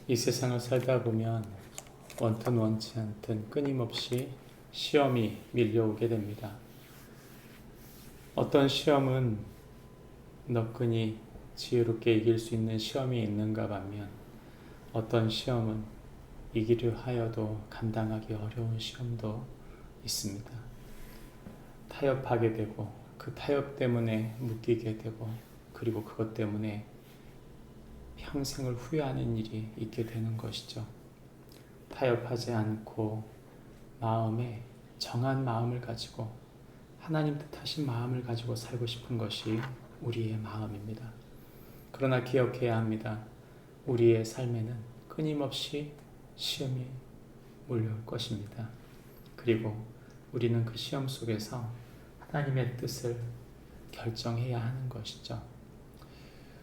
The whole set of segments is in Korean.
이 세상을 살다 보면 원튼 원치 않든 끊임없이 시험이 밀려오게 됩니다. 어떤 시험은 너끈히 지혜롭게 이길 수 있는 시험이 있는가 반면 어떤 시험은 이기려 하여도 감당하기 어려운 시험도 있습니다. 타협하게 되고 그 타협 때문에 묶이게 되고 그리고 그것 때문에 평생을 후회하는 일이 있게 되는 것이죠. 타협하지 않고 마음에 정한 마음을 가지고 하나님 뜻하신 마음을 가지고 살고 싶은 것이 우리의 마음입니다. 그러나 기억해야 합니다. 우리의 삶에는 끊임없이 시험이 몰려올 것입니다. 그리고 우리는 그 시험 속에서 하나님의 뜻을 결정해야 하는 것이죠.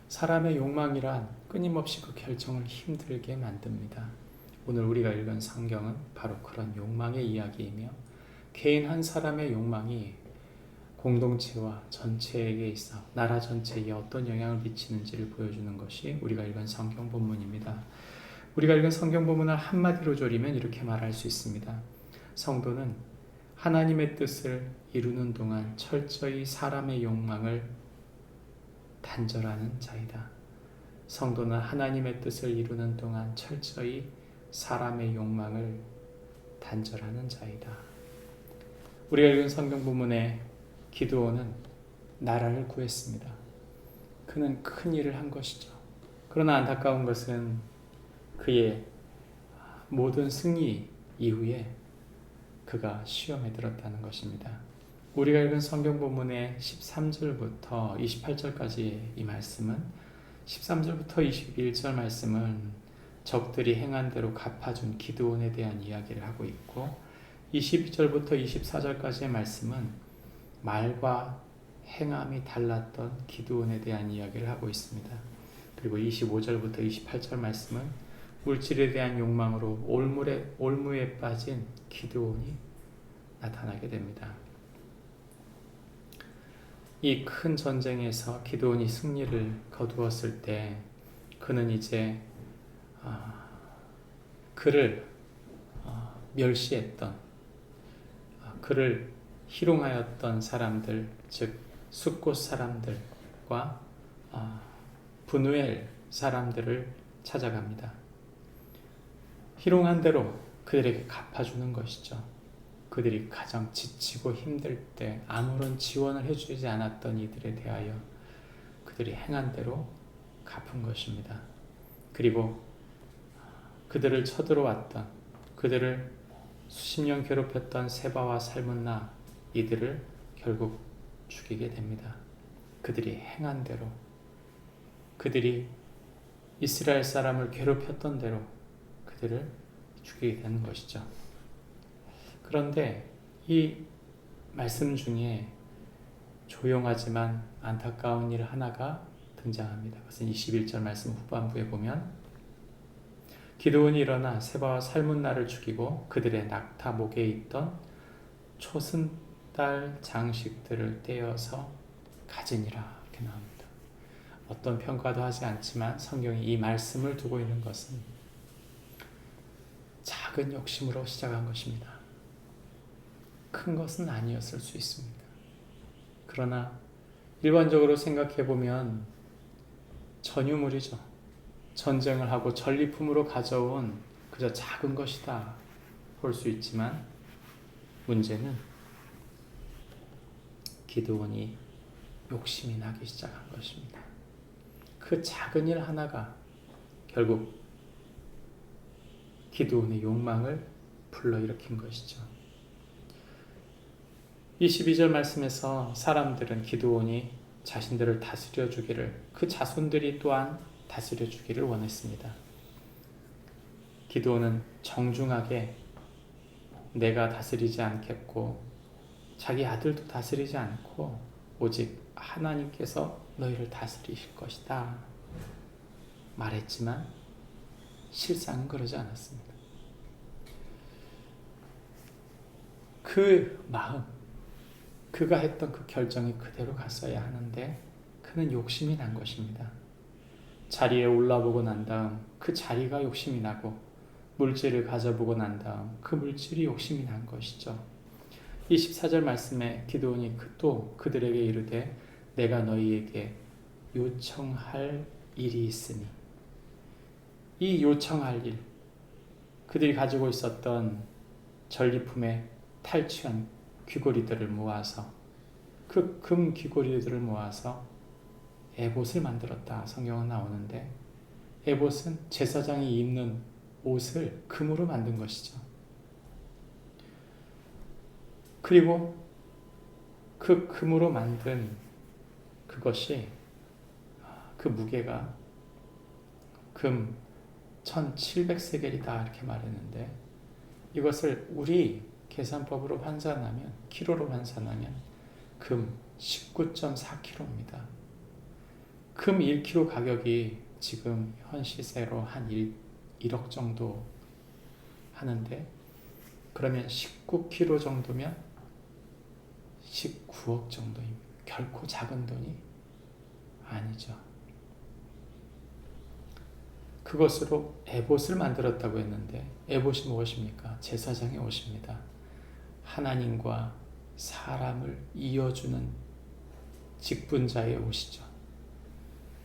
사람의 욕망이란 끊임없이 그 결정을 힘들게 만듭니다. 오늘 우리가 읽은 성경은 바로 그런 욕망의 이야기이며 개인 한 사람의 욕망이 공동체와 전체에게 있어 나라 전체에 어떤 영향을 미치는지를 보여주는 것이 우리가 읽은 성경 본문입니다. 우리가 읽은 성경 본문을 한마디로 조리면 이렇게 말할 수 있습니다. 성도는 하나님의 뜻을 이루는 동안 철저히 사람의 욕망을 단절하는 자이다. 성도는 하나님의 뜻을 이루는 동안 철저히 사람의 욕망을 단절하는 자이다. 우리가 읽은 성경 본문에 기드온은 나라를 구했습니다. 그는 큰 일을 한 것이죠. 그러나 안타까운 것은 그의 모든 승리 이후에 그가 시험에 들었다는 것입니다. 우리가 읽은 성경 본문의 13절부터 28절까지 이 말씀은 13절부터 21절 말씀은 적들이 행한 대로 갚아준 기드온에 대한 이야기를 하고 있고 22절부터 24절까지의 말씀은 말과 행함이 달랐던 기드온에 대한 이야기를 하고 있습니다. 그리고 25절부터 28절 말씀은 물질에 대한 욕망으로 올무에 빠진 기드온이 나타나게 됩니다. 이 큰 전쟁에서 기드온이 승리를 거두었을 때 그는 이제 그를 멸시했던 그를 희롱하였던 사람들, 즉 숫곳 사람들과 분우엘 사람들을 찾아갑니다. 희롱한 대로 그들에게 갚아주는 것이죠. 그들이 가장 지치고 힘들 때 아무런 지원을 해주지 않았던 이들에 대하여 그들이 행한 대로 갚은 것입니다. 그리고 그들을 쳐들어왔던 그들을 수십 년 괴롭혔던 세바와 살문나 이들을 결국 죽이게 됩니다. 그들이 행한 대로 그들이 이스라엘 사람을 괴롭혔던 대로 그들을 죽이게 되는 것이죠. 그런데 이 말씀 중에 조용하지만 안타까운 일 하나가 등장합니다. 그것은 21절 말씀 후반부에 보면 기드온이 일어나 세바와 살문나를 죽이고 그들의 낙타 목에 있던 초승달 장식들을 떼어서 가지니라 이렇게 나옵니다. 어떤 평가도 하지 않지만 성경이 이 말씀을 두고 있는 것은 작은 욕심으로 시작한 것입니다. 큰 것은 아니었을 수 있습니다. 그러나 일반적으로 생각해 보면 전유물이죠. 전쟁을 하고 전리품으로 가져온 그저 작은 것이다 볼 수 있지만 문제는 기드온이 욕심이 나기 시작한 것입니다. 그 작은 일 하나가 결국 기드온의 욕망을 불러일으킨 것이죠. 22절 말씀에서 사람들은 기드온이 자신들을 다스려 주기를 그 자손들이 또한 다스려 주기를 원했습니다. 기드온은 정중하게 내가 다스리지 않겠고 자기 아들도 다스리지 않고 오직 하나님께서 너희를 다스리실 것이다 말했지만 실상은 그러지 않았습니다. 그 마음, 그가 했던 그 결정이 그대로 갔어야 하는데 그는 욕심이 난 것입니다. 자리에 올라보고 난 다음 그 자리가 욕심이 나고 물질을 가져보고 난 다음 그 물질이 욕심이 난 것이죠. 24절 말씀에 기드온이 또 그들에게 이르되 내가 너희에게 요청할 일이 있으니, 이 요청할 일, 그들이 가지고 있었던 전리품에 탈취한 귀고리들을 모아서, 그 금 귀고리들을 모아서 에봇을 만들었다 성경은 나오는데, 에봇은 제사장이 입는 옷을 금으로 만든 것이죠. 그리고 그 금으로 만든 그것이, 그 무게가 금 1700세겔이다 이렇게 말했는데, 이것을 우리 계산법으로 환산하면, 키로로 환산하면 금 19.4kg입니다. 금 1kg 가격이 지금 현 시세로 한 1억 정도 하는데, 그러면 19kg 정도면 19억 정도입니다. 결코 작은 돈이 아니죠. 그것으로 에봇을 만들었다고 했는데, 에봇이 무엇입니까? 제사장의 옷입니다. 하나님과 사람을 이어주는 직분자의 옷이죠.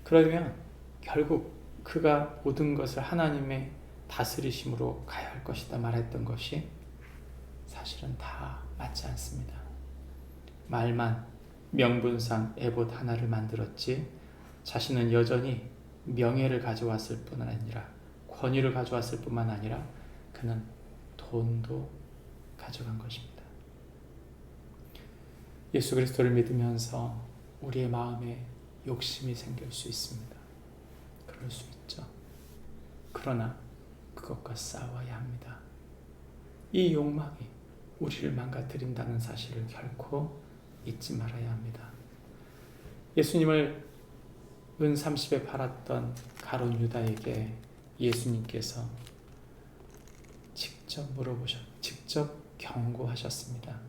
그러면 결국 그가 모든 것을 하나님의 다스리심으로 가야 할 것이다 말했던 것이 사실은 다 맞지 않습니다. 말만 명분상 에봇 하나를 만들었지, 자신은 여전히 명예를 가져왔을 뿐 아니라, 권위를 가져왔을 뿐만 아니라 그는 돈도 가져간 것입니다. 예수 그리스도를 믿으면서 우리의 마음에 욕심이 생길 수 있습니다. 그럴 수 있죠. 그러나 그것과 싸워야 합니다. 이 욕망이 우리를 망가뜨린다는 사실을 결코 잊지 말아야 합니다. 예수님을 은 30에 팔았던 가룟 유다에게 예수님께서 직접 직접 경고하셨습니다.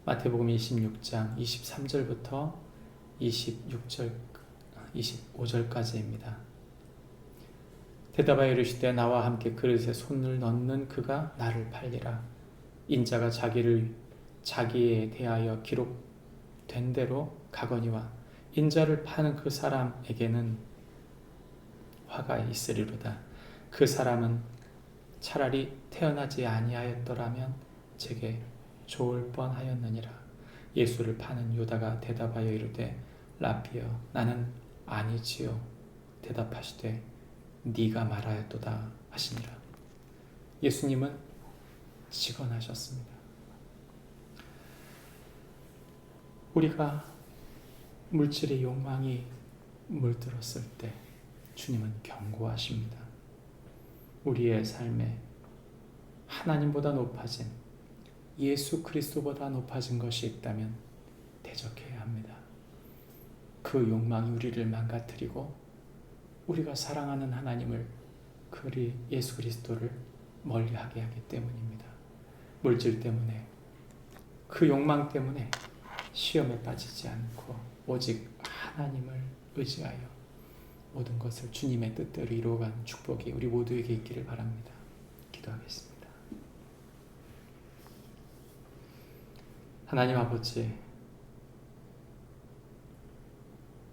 마태복음 26장 23절부터 25절까지입니다. 대답하여 이르시되 나와 함께 그릇에 손을 넣는 그가 나를 팔리라. 인자가 자기에 대하여 기록된 대로 가거니와 인자를 파는 그 사람에게는 화가 있으리로다. 그 사람은 차라리 태어나지 아니하였더라면 제게 좋을 뻔하였느니라. 예수를 파는 유다가 대답하여 이르되 라비여 나는 아니지요. 대답하시되 네가 말하였도다 하시니라. 예수님은 직언하셨습니다. 우리가 물질의 욕망이 물들었을 때 주님은 경고하십니다. 우리의 삶에 하나님보다 높아진, 예수 그리스도보다 높아진 것이 있다면 대적해야 합니다. 그 욕망이 우리를 망가뜨리고 우리가 사랑하는 하나님을, 예수 그리스도를 멀리하게 하기 때문입니다. 물질 때문에, 그 욕망 때문에 시험에 빠지지 않고 오직 하나님을 의지하여 모든 것을 주님의 뜻대로 이루어가는 축복이 우리 모두에게 있기를 바랍니다. 기도하겠습니다. 하나님 아버지,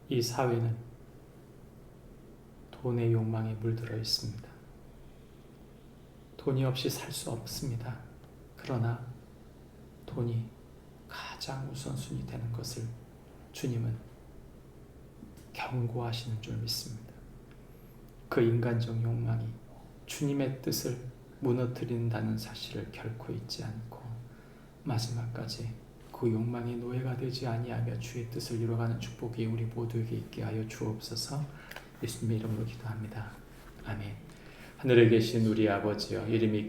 이 사회는 돈의 욕망에 물들어 있습니다. 돈이 없이 살 수 없습니다. 그러나 돈이 가장 우선순위 되는 것을 주님은 경고하시는 줄 믿습니다. 그 인간적 욕망이 주님의 뜻을 무너뜨린다는 사실을 결코 잊지 않고 마지막까지 그 욕망의 노예가 되지 아니하며 주의 뜻을 이루어가는 축복이 우리 모두에게 있게 하여 주옵소서. 예수님의 이름으로 기도합니다. 아멘. 하늘에 계신 우리 아버지여, 이름이